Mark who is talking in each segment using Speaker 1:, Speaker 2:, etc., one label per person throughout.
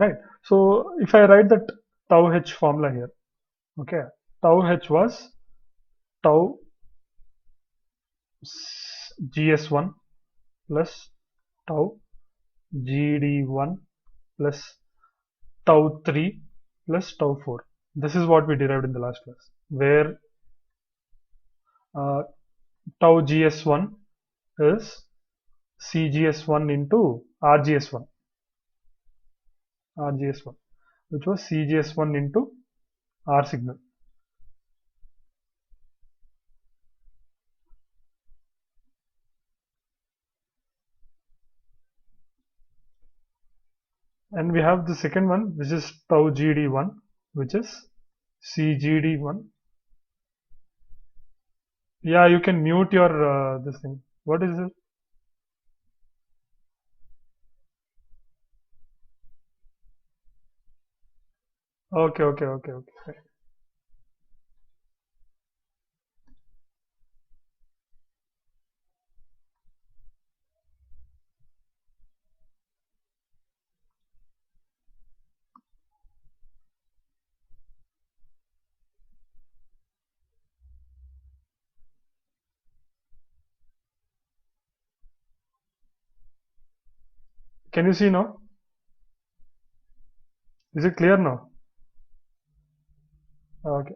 Speaker 1: right? So if I write that tau h formula here, okay, tau h was tau gs1 plus tau gd1 plus tau 3 plus tau 4. This is what we derived in the last class, where uh, tau gs1 is cgs1 into rgs1, rgs1, which was cgs1 into r signal. And we have the second one, which is tau gd1, which is cgd1. Yeah, you can mute your this thing. What is it? Okay, okay, okay, okay. Can you see now? Is it clear now? Okay.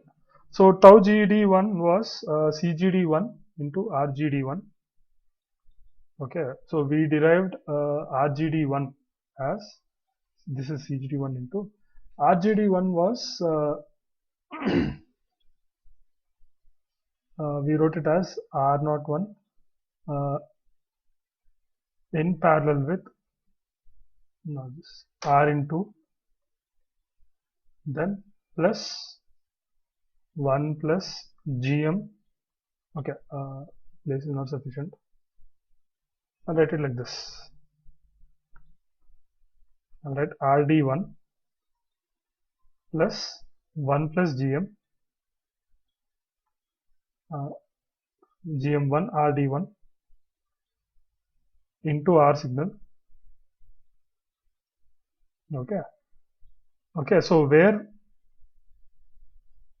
Speaker 1: So tau GD1 was CGD1 into RGD1. Okay. So we derived RGD1 as this is CGD1 into RGD1 was we wrote it as R01 uh, in parallel with now this R into then plus 1 plus GM. Okay. Place is not sufficient. I'll write it like this. I'll write RD1 plus 1 plus GM1 RD1 into R signal. Okay. Okay. So where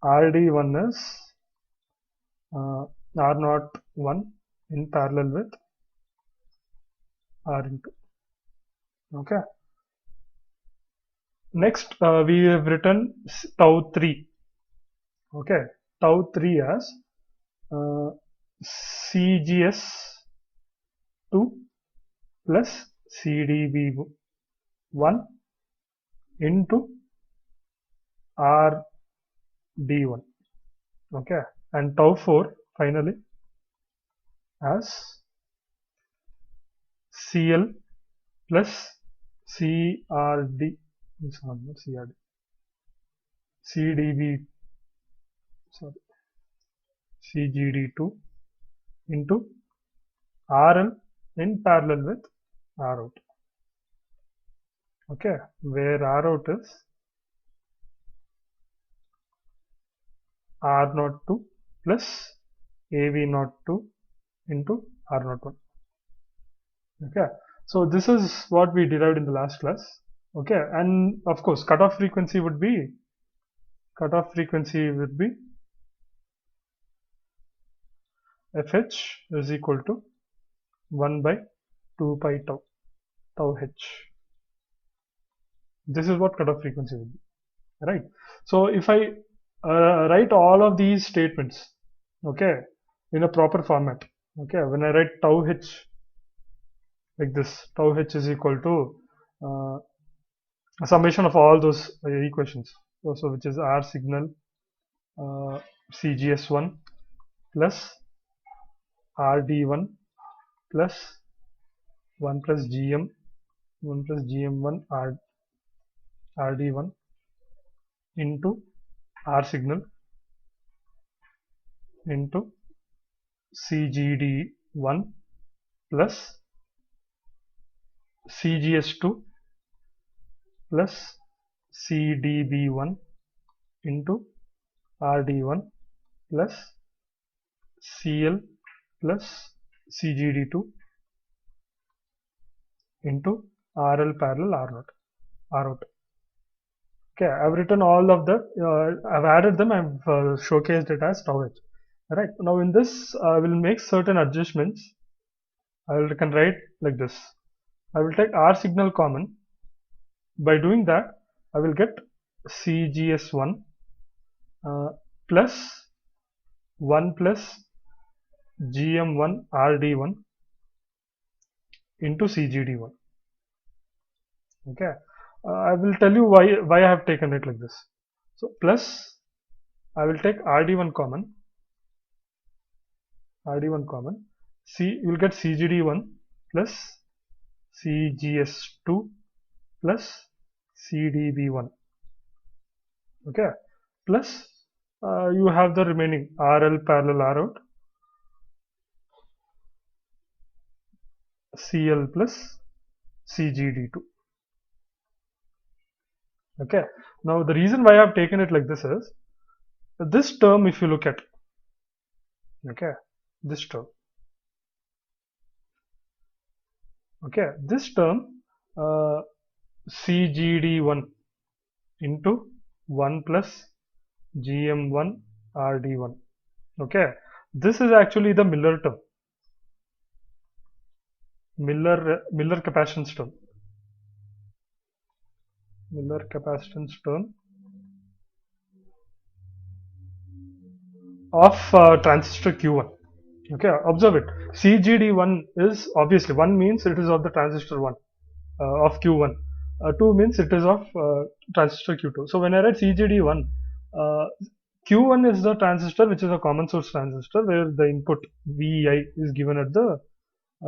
Speaker 1: RD1 is R01 in parallel with R into. Okay. Next, we have written tau 3. Okay. Tau 3 as CGS2 plus CDB1 into RD1. Okay. And tau 4 finally as CL plus CRD, not CRD, CDB, sorry, CGD2 into RL in parallel with R out. Okay, where R out is R02 plus AV02 into R01. Okay, so this is what we derived in the last class. Okay, and of course, cutoff frequency would be FH is equal to 1 by 2 pi tau h. This is what cutoff frequency will be, right? So if I write all of these statements, okay, in a proper format, okay, when I write tau h like this, tau h is equal to a summation of all those equations. So which is R signal CGS1 plus RD1 plus 1 plus GM1 RD1 into R signal into CGD1 plus CGS2 plus CDB1 into RD1 plus CL plus CGD2 into RL parallel R0. Okay, I've written all of the, I've added them, I've showcased it as tau h. Right, now in this, I will make certain adjustments. Can write like this. I will take R signal common. By doing that, I will get CGS1 plus 1 plus GM1 RD1 into CGD1. Okay, I will tell you why I have taken it like this. So plus I will take RD1 common, C, you will get CGD1 plus CGS2 plus CDB1. Okay, plus you have the remaining RL parallel R out, CL plus CGD2. Okay, now the reason why I have taken it like this is this term, if you look at, okay, this term, okay, this term CGD1 into 1 plus GM1 RD1. Okay, this is actually the Miller term, Miller capacitance term, of transistor Q1. Okay, observe it. CGD1 is obviously 1 means it is of the transistor 1 of Q1. 2 means it is of transistor Q2. So when I write CGD1, Q1 is the transistor which is a common source transistor where the input VI is given at the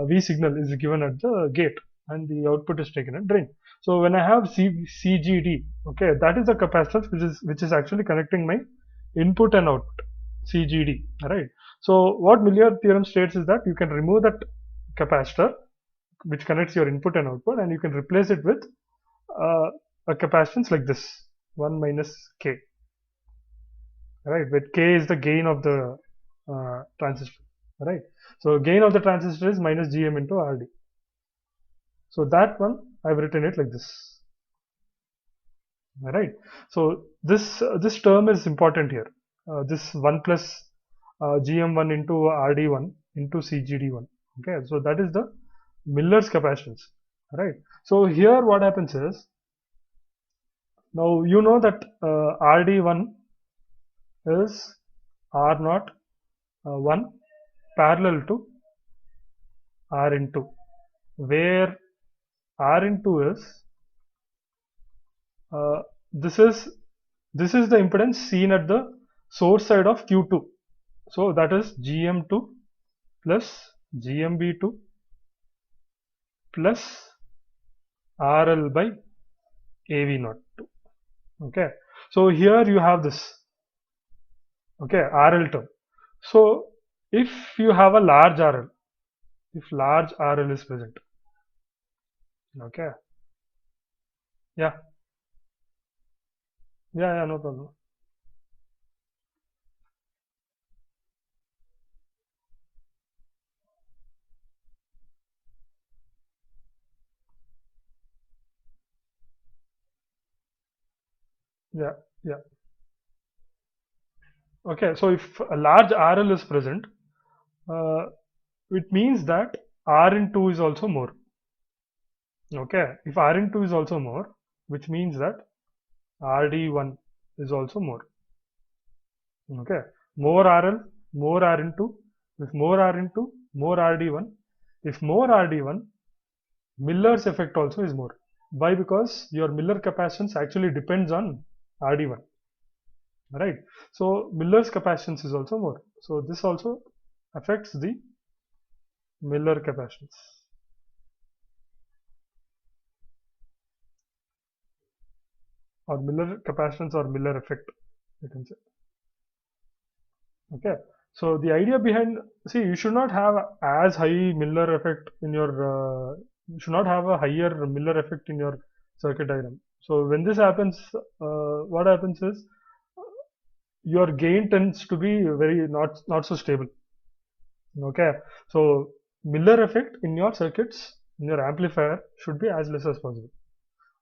Speaker 1: V signal is given at the gate and the output is taken at drain. So when I have CGD, okay, that is the capacitance which is actually connecting my input and output, CGD, right? So what Miller theorem states is that you can remove that capacitor which connects your input and output, and you can replace it with a capacitance like this, 1 minus K, right? Where K is the gain of the transistor, right? So gain of the transistor is minus GM into RD. So that one I've written it like this. All right. So this term is important here. This 1 plus GM1 into RD1 into CGD1. Okay. So that is the Miller's capacitance. Right. So here what happens is, now you know that RD1 is R0 1 parallel to R into, where R into is this is the impedance seen at the source side of Q2. So that is GM2 plus GMB2 plus RL by AV02. Okay, so here you have this, okay, RL term. So if you have a large RL, if large RL is present, okay, yeah, no problem. Yeah, yeah. Okay, so if a large RL is present, it means that R in 2 is also more. Okay, if R in 2 is also more, which means that RD1 is also more. Okay, more RL, more R in 2, if more R in 2, more RD1, if more RD1, Miller's effect also is more. Why? Because your Miller capacitance actually depends on RD1, right? So Miller's capacitance is also more. So this also affects the Miller capacitance or Miller capacitance or Miller effect, you can say. Okay, so the idea behind, see, you should not have as high Miller effect in your you should not have a higher Miller effect in your circuit diagram. So when this happens, what happens is your gain tends to be very not so stable. Okay, so Miller effect in your circuits, in your amplifier, should be as less as possible.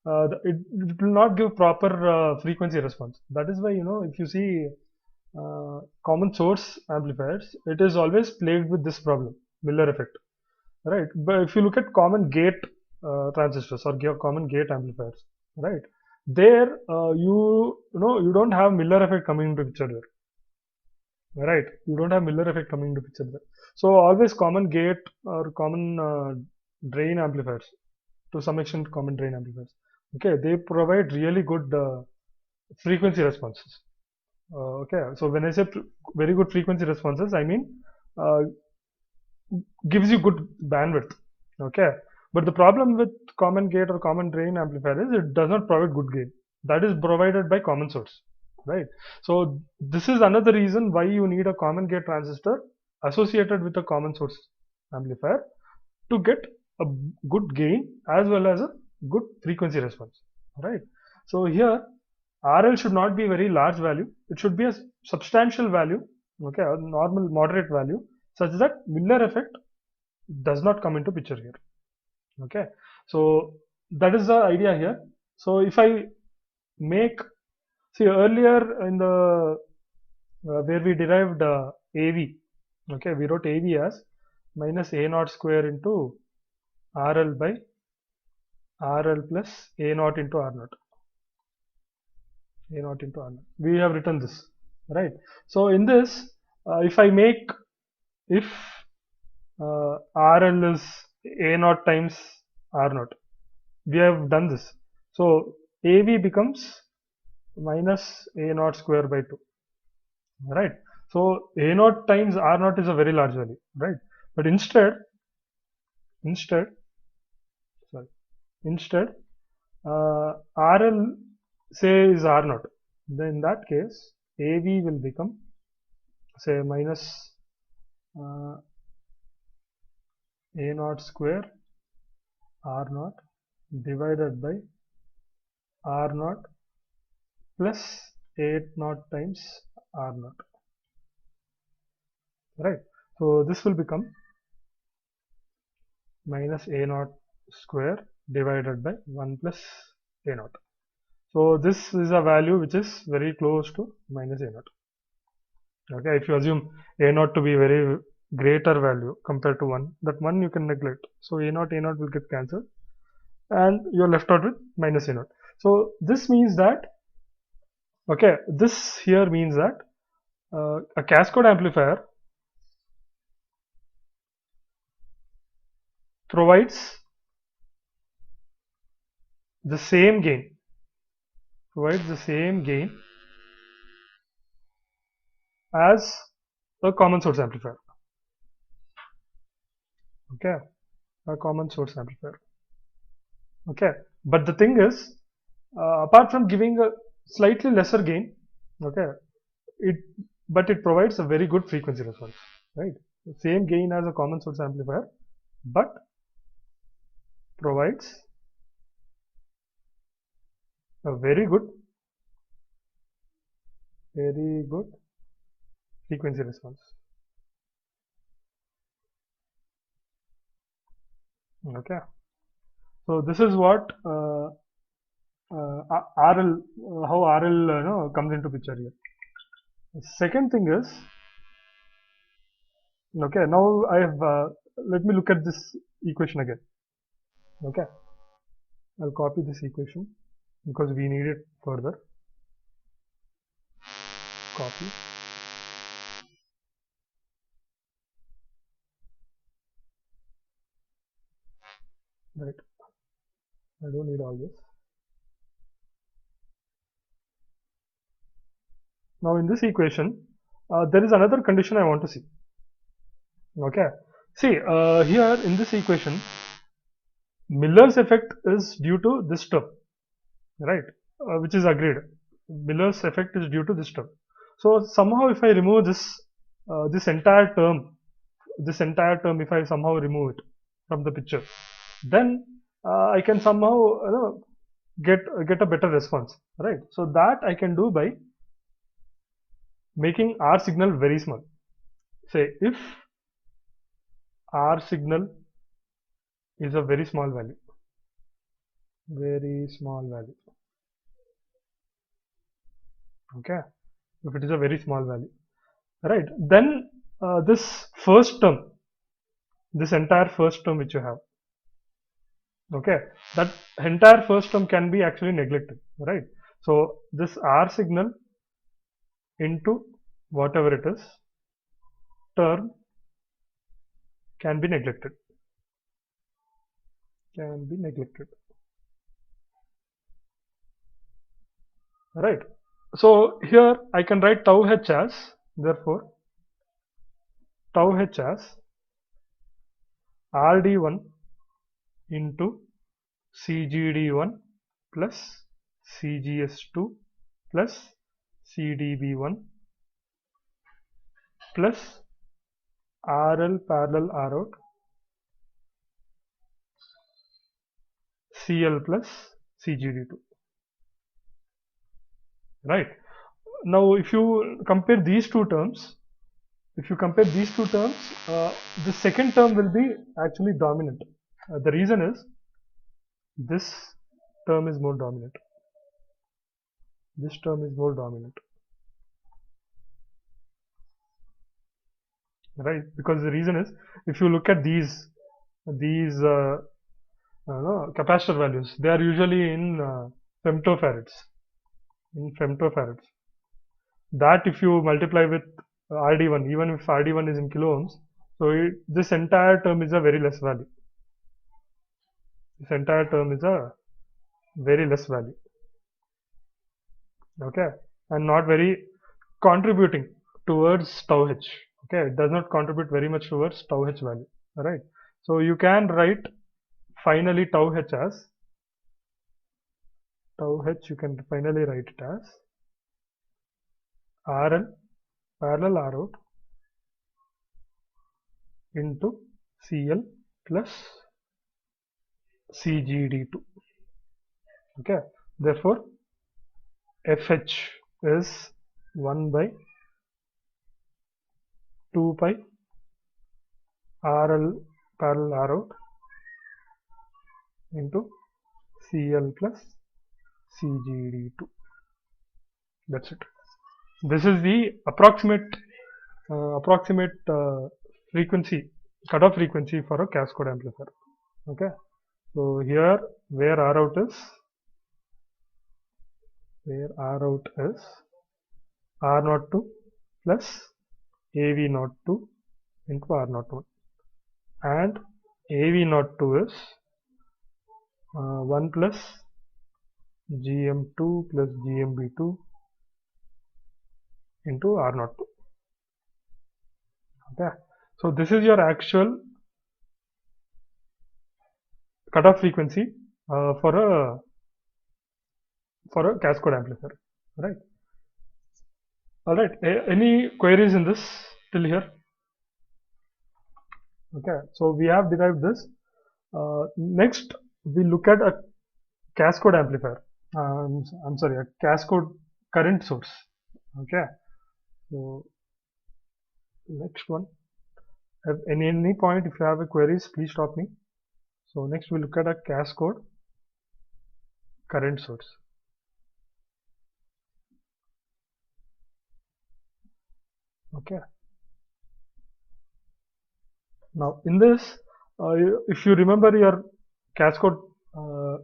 Speaker 1: it will not give proper frequency response. That is why, if you see common source amplifiers, it is always plagued with this problem, Miller effect, right? But if you look at common gate transistors or common gate amplifiers, right? There, you don't have Miller effect coming into picture there, right? You don't have Miller effect coming into picture there. So always common gate or common drain amplifiers, to some extent common drain amplifiers. Okay, they provide really good frequency responses. Okay, so when I say very good frequency responses, I mean uh, gives you good bandwidth. Okay, but the problem with common gate or common drain amplifier is it does not provide good gain. That is provided by common source, right? So this is another reason why you need a common gate transistor associated with a common source amplifier to get a good gain as well as a good frequency response, right? So here RL should not be very large value, it should be a substantial value, okay, a normal moderate value, such that Miller effect does not come into picture here. Okay, so that is the idea here. So if I make, see earlier in the where we derived AV, okay, we wrote AV as minus A naught square into RL by RL plus A naught into R naught. A naught into R naught. We have written this, right? So in this, if I make, if RL is A naught times R naught, we have done this. So AV becomes minus A naught square by 2, right? So A naught times R naught is a very large value, right? But instead, sorry, instead, RL say is R naught. Then in that case, AV will become say minus A naught square R naught divided by R naught plus 8 naught times R naught, right? So this will become minus A naught square divided by 1 plus A naught. So this is a value which is very close to minus A naught. Okay, if you assume A naught to be very greater value compared to 1, that 1 you can neglect. So A naught will get cancelled and you're left out with minus A naught. So this means that, okay, this here means that a cascade amplifier provides the same gain, as a common source amplifier. Okay, a common source amplifier. Okay, but the thing is, apart from giving a slightly lesser gain, okay, but it provides a very good frequency response, right? The same gain as a common source amplifier, but provides a very good frequency response. Okay, so this is what RL, how RL comes into picture here. The second thing is, okay, now I have let me look at this equation again. Okay, I'll copy this equation because we need it further. Copy. Right, I don't need all this. Now in this equation, there is another condition I want to see. Okay, see here in this equation, Miller's effect is due to this term, right? Which is agreed. Miller's effect is due to this term. So somehow, if I remove this entire term, if I somehow remove it from the picture, then I can somehow get a better response, right? So that I can do by making R signal very small. Say if R signal is a very small value, very small value. Okay, if it is a very small value, right, then this first term, this entire first term which you have, okay, that entire first term can be actually neglected, right? So this R signal into whatever it is term can be neglected, right? So here I can write tau h as, therefore tau h as RD1 into CGD1 plus CGS2 plus CDB1 plus RL parallel Rout CL plus CGD2, right? Now if you compare these two terms, the second term will be actually dominant. The reason is this term is more dominant. This term is more dominant, right? Because the reason is, if you look at these no, capacitor values, they are usually in femtofarads. In femtofarads. That if you multiply with RD1, even if RD1 is in kilo ohms, so this entire term is a very less value. This entire term is a very less value. Okay, and not very contributing towards tau h. Okay, it does not contribute very much towards tau h value. Alright, so you can write finally tau h as you can finally write it as RL parallel Rout into CL plus CGD2. Okay, therefore FH is 1 by 2 pi RL parallel Rout into CL plus CGD2. That's it. This is the approximate frequency, cutoff frequency for a cascode amplifier. Okay, so here where Rout is R02 plus AV02 into R01, and AV02 is 1 plus GM2 plus GMB2 into R02. Okay, so this is your actual cutoff frequency for a cascode amplifier, right? All right, any queries in this till here? Okay, so we have derived this. Next we look at a cascode amplifier. I'm sorry, a cascode current source. Okay, so next one, at any point if you have a queries, please stop me. So next we look at a cascode current source. Okay, now in this, if you remember your cascode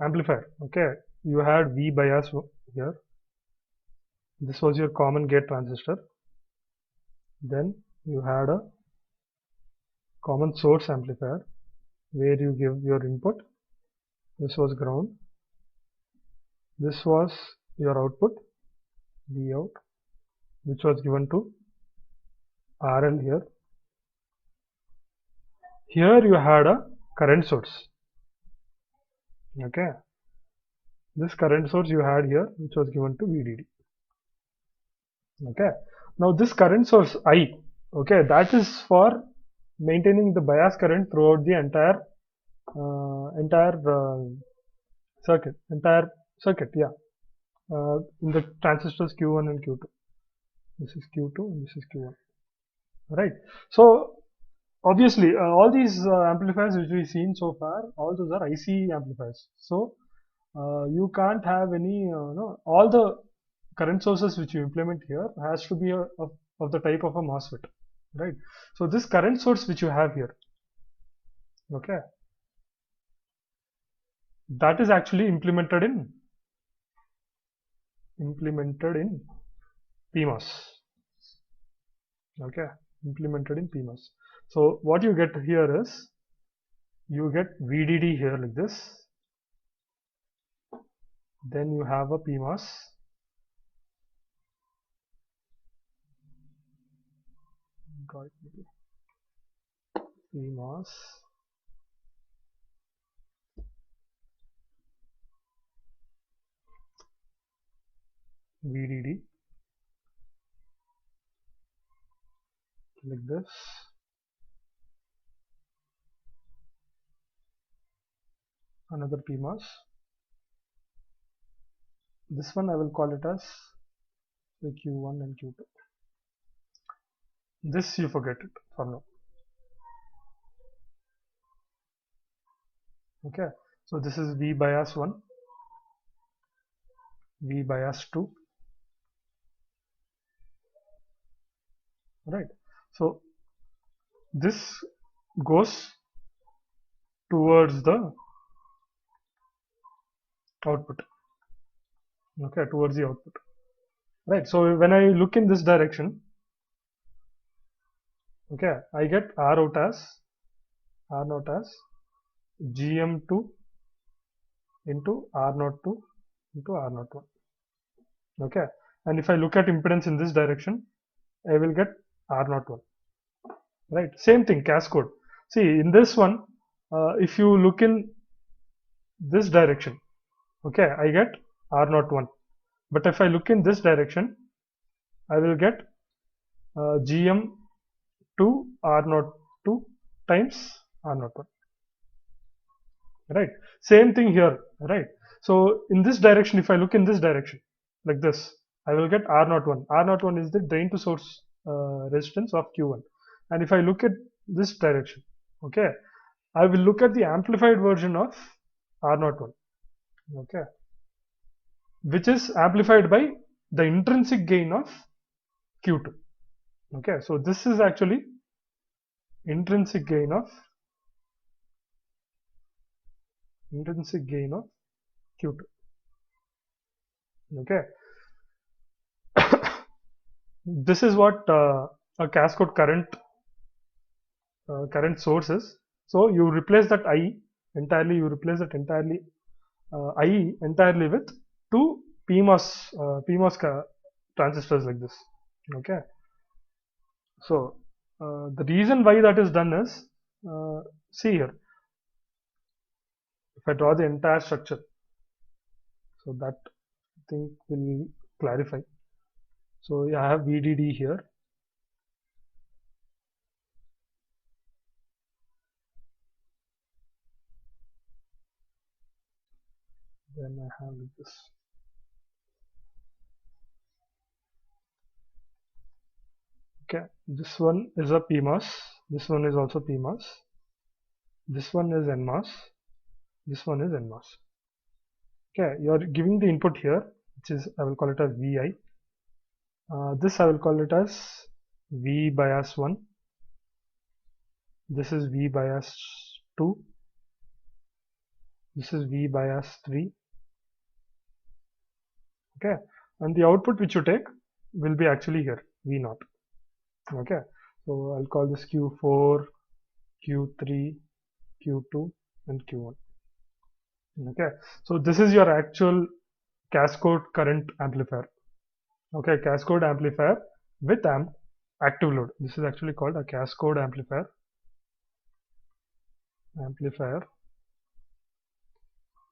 Speaker 1: amplifier, okay, you had V bias here. This was your common gate transistor. Then you had a common source amplifier where you give your input. This was ground. This was your output, V out, which was given to RL here. Here you had a current source. Okay, this current source you had here, which was given to VDD. Okay, now this current source I, okay, that is for maintaining the bias current throughout the entire circuit, yeah, in the transistors Q1 and Q2. This is Q2 and this is Q1, right? So obviously all these amplifiers which we've seen so far, all those are IC amplifiers. So you can't have any, no, all the current sources which you implement here has to be of the type of a MOSFET, right? So this current source which you have here, okay, that is actually implemented in PMOS, okay, implemented in PMOS. So what you get here is you get VDD here like this, then you have a PMOS, PMOS, VDD like this, another PMOS. This one I will call it as the Q1 and Q2. This you forget it for now. Okay, so this is V bias 1, V bias 2, right? So this goes towards the output, okay, towards the output, right? So when I look in this direction, okay, I get R out as GM2 into R02 into R01, okay, and if I look at impedance in this direction, I will get R01, right? Same thing, cascode. See, in this one, if you look in this direction, okay, I get R01, but if I look in this direction, I will get GM2 R02 times R01, right? Same thing here, right? So in this direction, if I look in this direction like this, I will get R01. R01 is the drain to source resistance of Q1, and if I look at this direction, okay, I will look at the amplified version of R01, okay, which is amplified by the intrinsic gain of Q2, okay. So this is actually intrinsic gain of Q2, okay. This is what a cascode current source is. So you replace that IE entirely, IE entirely with two PMOS transistors like this, okay. So the reason why that is done is, see here, if I draw the entire structure, so that thing will clarify. So I have VDD here, then I have this. Okay, this one is a PMOS, this one is also PMOS, this one is NMOS, this one is NMOS. Okay, you are giving the input here, which is, I will call it as VI. This I will call it as V bias 1. This is V bias 2. This is V bias 3. Okay, and the output which you take will be actually here, V0. Okay, so I'll call this Q4, Q3, Q2 and Q1. Okay, so this is your actual cascode current amplifier. Okay, cascode amplifier with active load. This is actually called a cascode amplifier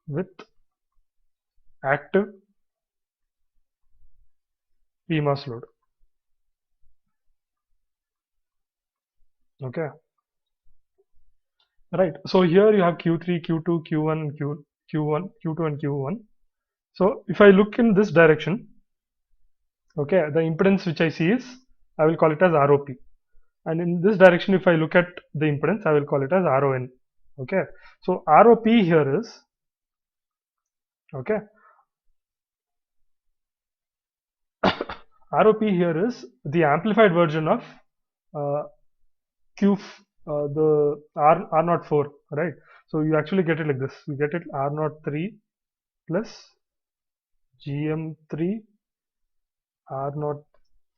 Speaker 1: with active PMOS load. Okay, right. So here you have Q3, Q2, Q1, Q1, Q2 and Q1. So if I look in this direction, okay, the impedance which I see is, I will call it as ROP, and in this direction if I look at the impedance, I will call it as RON. Okay, so ROP here is Okay. ROP here is the amplified version of uh, the R04, right? So you actually get it like this. You get it R03 plus GM3 R0,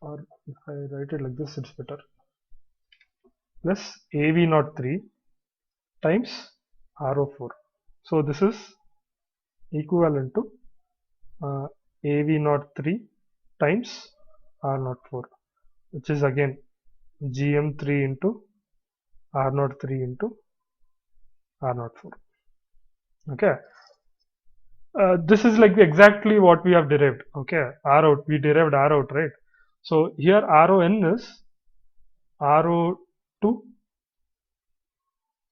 Speaker 1: or if I write it like this, it's better, plus AV03 times R04. So this is equivalent to AV03 times R04, which is again GM3 into R03 into R04. Okay. This is like exactly what we have derived. Okay. R out, we derived R out, right? So here RON is RO2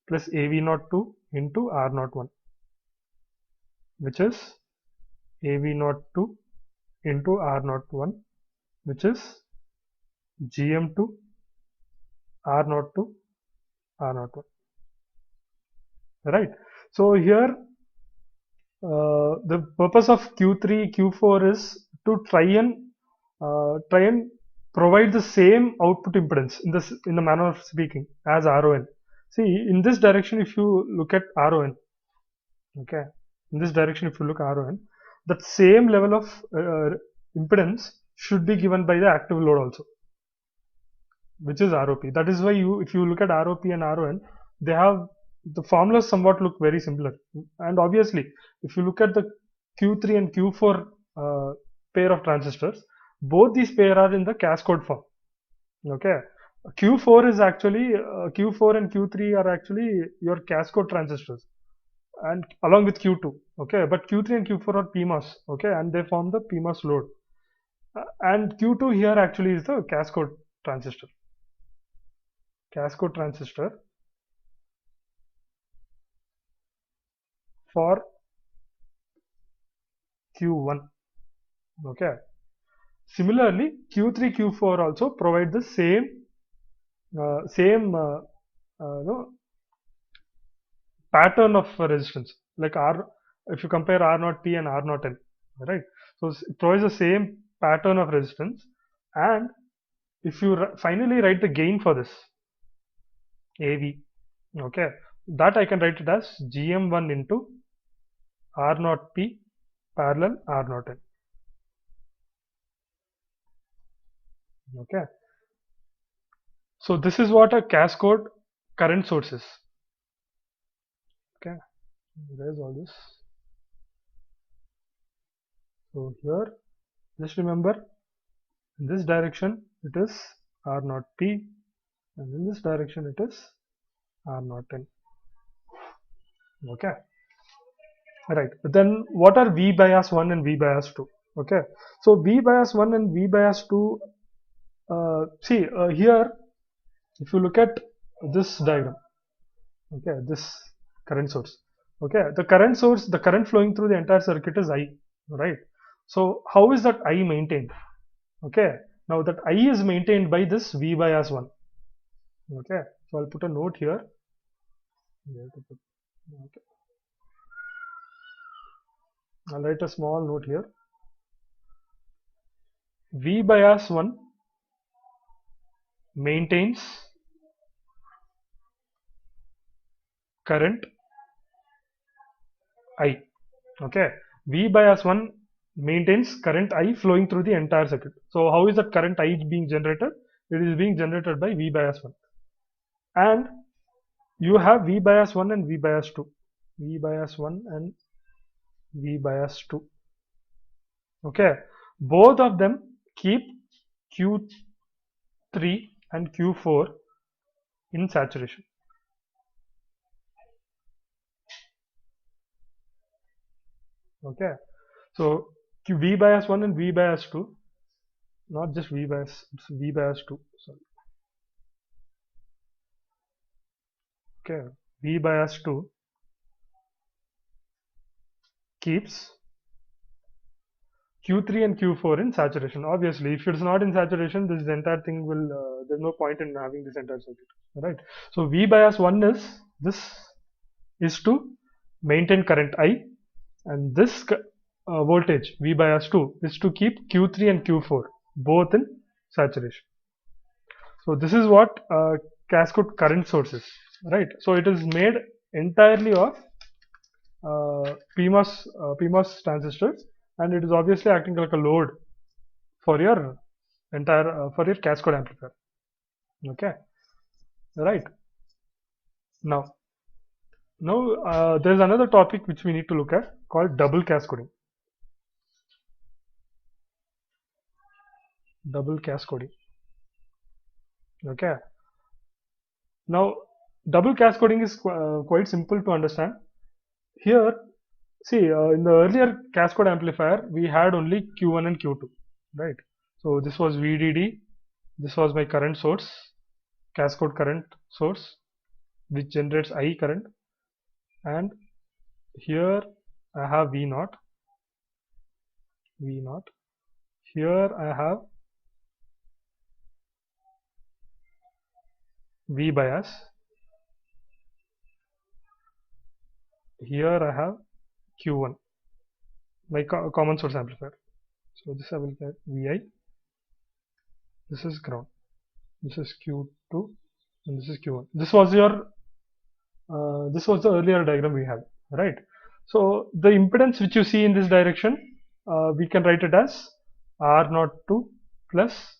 Speaker 1: plus AV02 into R01, which is AV02 into R01, which is GM2 R02 R01, right? So here the purpose of Q3 Q4 is to try and provide the same output impedance in the manner of speaking as RON. See, in this direction, if you look at RON, okay, in this direction, if you look at RON, that same level of impedance should be given by the active load also, which is ROP. That is why if you look at ROP and RON, they have the formulas somewhat look very similar. And obviously, if you look at the Q3 and Q4 pair of transistors, both these pair are in the cascode form. Okay, Q4 is actually Q4 and Q3 are actually your cascode transistors, and along with Q2. Okay, but Q3 and Q4 are PMOS. Okay, and they form the PMOS load. And Q2 here actually is the cascode transistor. Cascode transistor for Q1. Okay. Similarly, Q3, Q4 also provide the same no, pattern of resistance, like R. If you compare R0P and R0N, right? So it provides the same pattern of resistance. And if you finally write the gain for this AV, okay, that I can write it as GM1 into R0P parallel R0N. Okay. So this is what a cascode current source is. Okay, there's all this. So here, just remember, in this direction it is R0P, and in this direction it is R0N. Okay, right. Then what are V bias 1 and V bias 2? Okay, so V bias 1 and V bias 2. See here, if you look at this diagram, okay, this current source, okay, the current flowing through the entire circuit is I, right? So how is that I maintained? Okay, now that I is maintained by this V bias 1. Okay, so I'll put a note here. Okay. I'll write a small note here. V bias 1 maintains current I. Okay, V bias 1 maintains current I flowing through the entire circuit. So how is that current I being generated? It is being generated by V bias 1. And you have V bias 1 and V bias 2. V bias 1 and V bias 2. Okay, both of them keep Q3 and Q4 in saturation. Okay, so V bias 1 and V bias 2, not just V bias, it's V bias 2. Sorry. Okay, V bias 2 keeps Q3 and Q4 in saturation. Obviously, if it's not in saturation, this entire thing will, there's no point in having this entire circuit, right? So V bias 1 is to maintain current I, and this voltage V bias 2 is to keep Q3 and Q4 both in saturation. So this is what cascode current source is, right? So it is made entirely of PMOS transistors, and it is obviously acting like a load for your entire for your cascode amplifier. Okay, right. Now there's another topic which we need to look at called double cascoding. Double cascoding. Okay. Now double cascoding is quite simple to understand. Here, see, in the earlier cascode amplifier, we had only Q1 and Q2, right? So this was VDD, this was my current source, cascode current source, which generates I current, and here I have V0. Here I have V bias. Here I have Q1, my common source amplifier. So this I will get Vi. This is ground. This is Q2, and this is Q1. This was the earlier diagram we had, right? So the impedance which you see in this direction, we can write it as R02 plus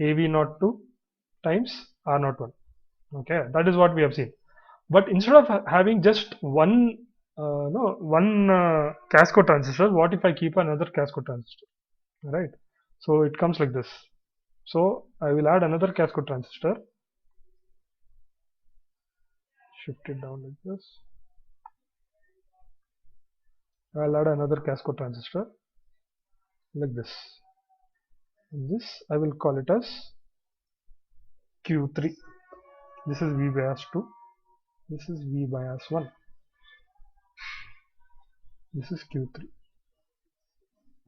Speaker 1: AV02 times R01. Okay, that is what we have seen. But instead of having just one cascode transistor, what if I keep another cascode transistor, right? So it comes like this. So I will add another cascode transistor, shift it down like this. I'll add another cascode transistor like this. And this I will call it as Q3. This is V bias 2. This is V bias 1. This is Q3.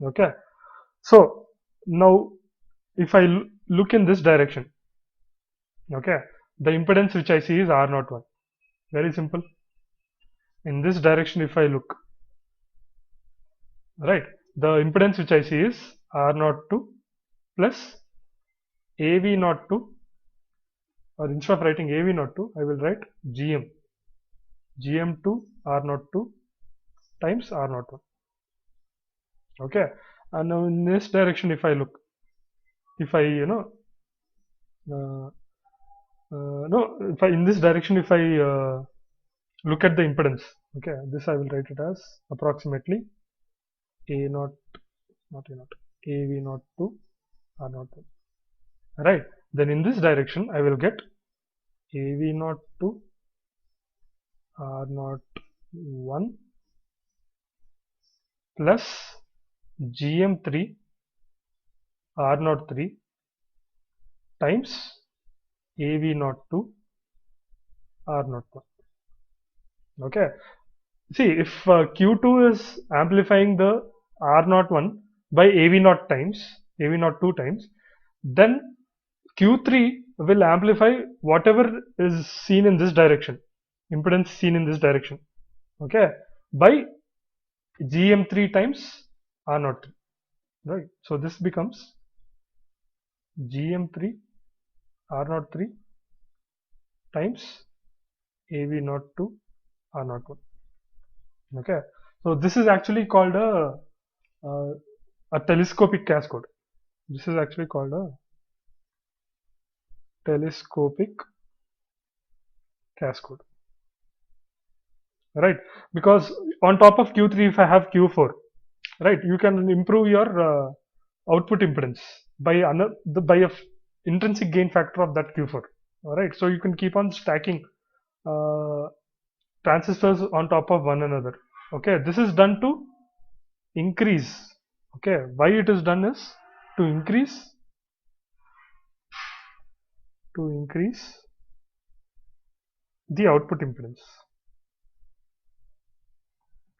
Speaker 1: Okay. So now if I look in this direction, okay, the impedance which I see is R01. Very simple. In this direction, if I look, right, the impedance which I see is R02 plus AV02, or instead of writing AV02, I will write GM2 R02 times R01. Okay, and now in this direction, if I look, if I in this direction, if I look at the impedance, okay, this I will write it as approximately A0, not A0, AV02 R02. Right, then in this direction I will get AV02 R01 plus GM3 R03 times AV02 R01. Okay, see, if Q2 is amplifying the R01 by AV0 times, AV02 times, then Q3 will amplify whatever is seen in this direction, impedance seen in this direction, okay, by GM3 times R03, right? So this becomes GM3 R03 times AV02 R01. Okay, so this is actually called a telescopic cascode. This is actually called a telescopic cascode, right? Because on top of Q3, if I have Q4, right, you can improve your output impedance by a intrinsic gain factor of that Q4. All right, so you can keep on stacking transistors on top of one another. Okay, this is done to increase. Okay, why it is done is to increase the output impedance.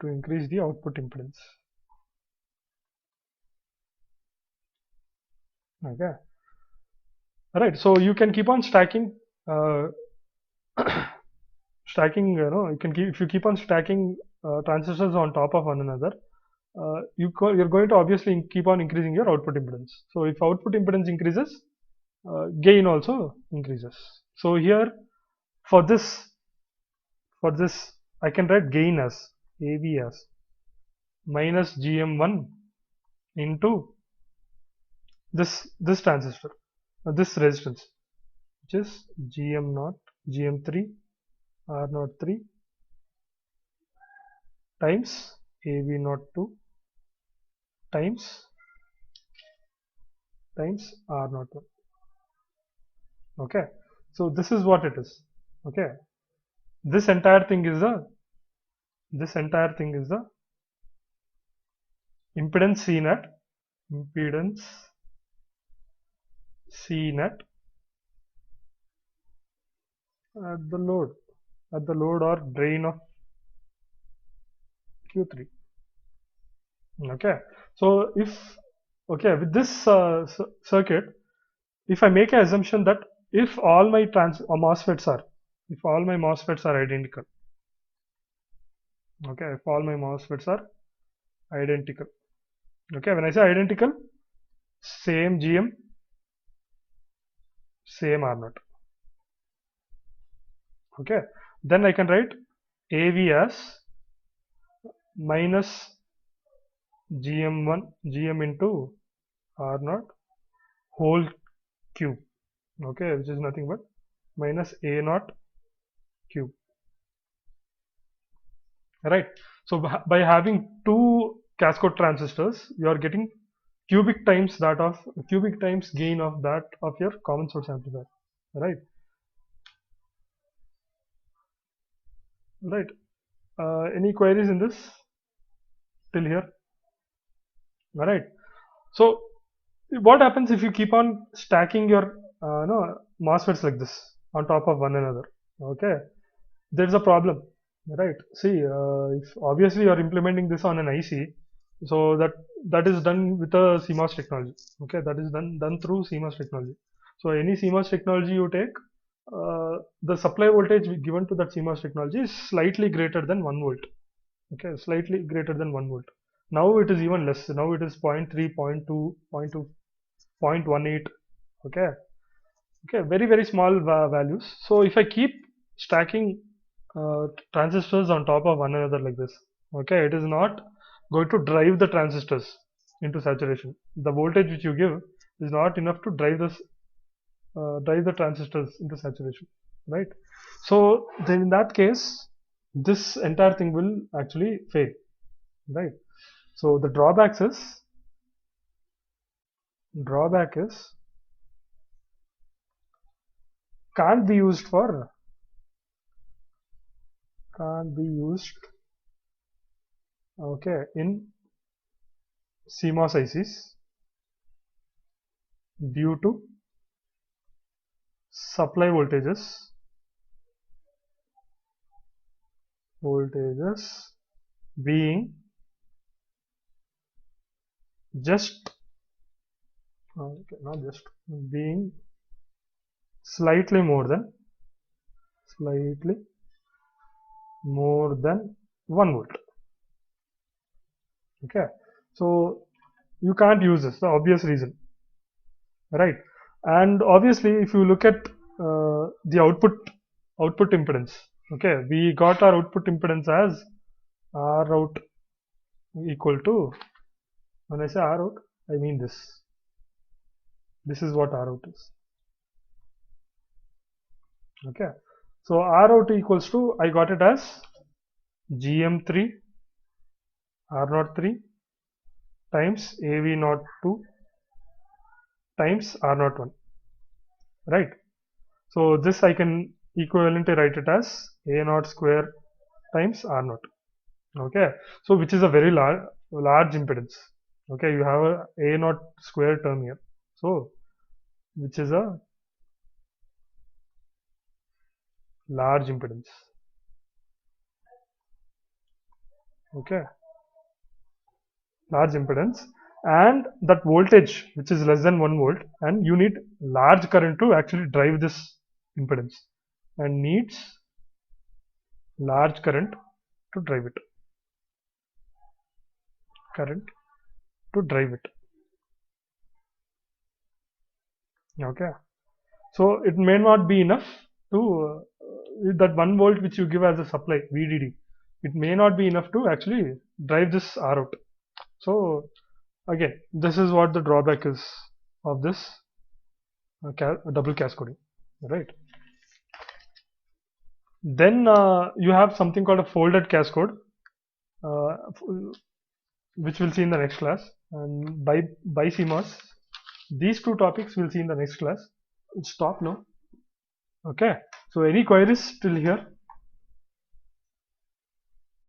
Speaker 1: To increase the output impedance. Okay. Right. So you can keep on stacking. Stacking. You can keep, if you keep on stacking transistors on top of one another, you're going to obviously keep on increasing your output impedance. So if output impedance increases, gain also increases. So here for this I can write gain as AV as minus GM1 into this transistor, this resistance, which is GM0, GM3, R03 times AV02 times R01. Okay, so this is what it is. Okay, this entire thing is the impedance C net, at the load or drain of Q3. Okay, so with this circuit, if I make an assumption that if all my MOSFETs are identical, okay, if all my MOSFETs are identical, okay, when I say identical, same GM, same R0, okay, then I can write AV as minus GM into R0 whole cube, okay, which is nothing but minus A0 cube, right? So by having two cascode transistors, you are getting cubic times gain of that of your common source amplifier, right? Any queries in this till here? All right, so what happens if you keep on stacking your MOSFETs like this on top of one another? Okay, there's a problem, right? See, if obviously you're implementing this on an IC, so that is done with a CMOS technology. Okay, that is done through CMOS technology. So any CMOS technology you take, the supply voltage given to that CMOS technology is slightly greater than 1 volt. Okay, slightly greater than 1 volt. Now it is even less. Now it is 0.3, 0.2, 0.2, 0.18. Okay, very very small values. So if I keep stacking transistors on top of one another like this, okay, it is not going to drive the transistors into saturation. The voltage which you give is not enough to drive the transistors into saturation, right? So then in that case, this entire thing will actually fail, right? So the drawback is can't be used okay in CMOS ICs due to supply voltages being just not just being slightly more than 1 volt. Okay, so you can't use this, the obvious reason, right? And obviously if you look at the output impedance, okay, we got our output impedance as R out equal to, when I say R out, I mean this is what R out is. Okay, so R out equals to, I got it as GM3 R03 times AV02 times R01, right? So this I can equivalently write it as A0 square times R0. Okay, so which is a very large impedance. Okay, you have a A0 square term here, so which is a large impedance. Okay, large impedance, and that voltage which is less than 1 volt, and you need large current to actually drive this impedance, and needs large current to drive it. current to drive it. Okay, so it may not be enough to that 1 volt which you give as a supply VDD, it may not be enough to actually drive this R out. So again, this is what the drawback is of this double cascoding, right? Then you have something called a folded cascode, uh, which we'll see in the next class, and by CMOS. These two topics we'll see in the next class. Stop now. Okay. So any queries till here?